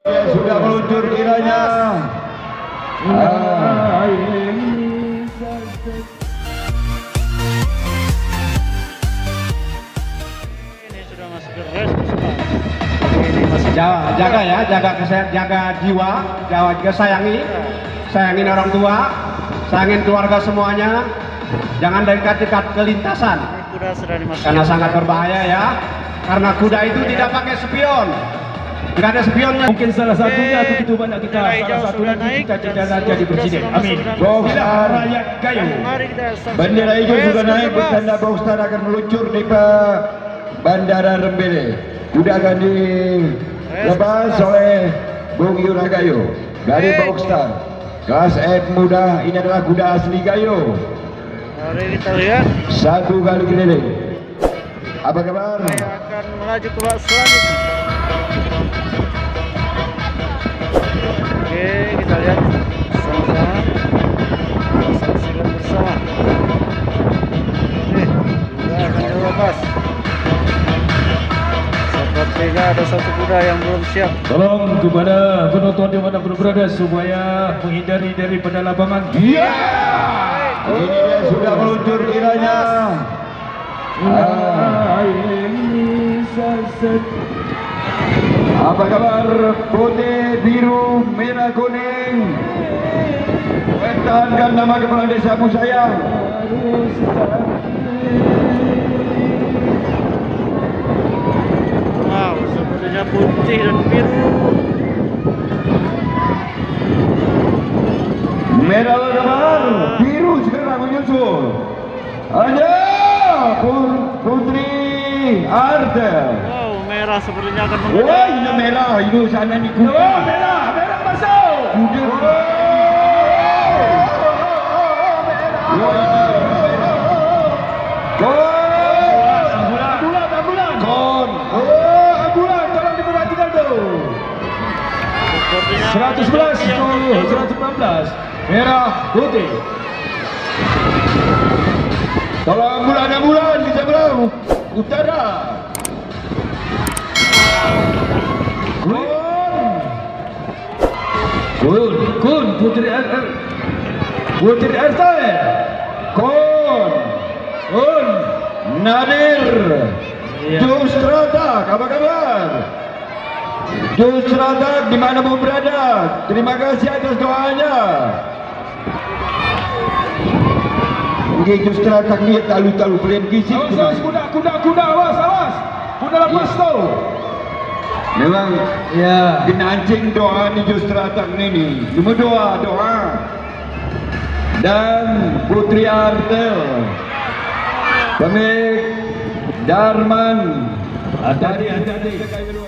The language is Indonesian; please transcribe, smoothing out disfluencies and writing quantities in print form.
Sudah meluncur kiranya. Ini sudah masuk ke race. Ini masih Jaga ya, jaga jiwa, sayangin orang tua, sayangin keluarga semuanya. Jangan dekat-dekat ke lintasan, kuda sudah dimasuki. karena sangat berbahaya ya. Karena kuda itu tidak pakai spion, tidak ada spionnya. Mungkin salah satunya atau itu banyak kita salah satu lagi kita cita-cita jadi presiden. Amin. Boxstar Rakyat Gayo. Mari kita saksikan. bendera hijau sudah Race naik, ke-11. bertanda Boxstar akan meluncur di Bandara Rembele. Sudah akan dilepas oleh Bung Yuragayo dari Boxstar. Kelas F muda, ini adalah kuda asli Gayo. Mari kita lihat. Satu kali keliling. Apa kabar? Saya akan melaju ke babak selanjutnya. Oke, kita lihat sama-sama. Kita saksikan bersama. Oke, kuda akan dilepas. Sepertinya ada satu kuda yang belum siap. Tolong kepada penonton di mana pun berada supaya menghindari daripada lapangan. Iya. Ini dia sudah meluncur kiranya. Apa kabar putih, biru, merah, kuning? Pertahankan nama kepala desamu sayang. Wow, sepertinya putih dan biru. Merah apa kabar? Biru sekarang menyusul. Hanya Putri Artel. Wow, merah sepertinya akan Wah, mengejar. ini merah, itu sana di kuning. Merah masuk. Ambulan, tolong diperhatikan tuh. Sepertinya 111 tuh, 116. Merah putih. Tolong ambulan di sebelah utara. Kun Putri RT. Kun Nadir. Iya. Jusratak, apa kabar? Jusratak di mana mau berada? Terima kasih atas doanya. Oke, Jusratak ni talu pelan kisik. Awas kuda, awas. Kuda lepas tuh. Memang Ya. kena anjing doa ni Jusratak ni. Cuma doa. Dan Putri Artel. Pemilik Darman. Hati-hati.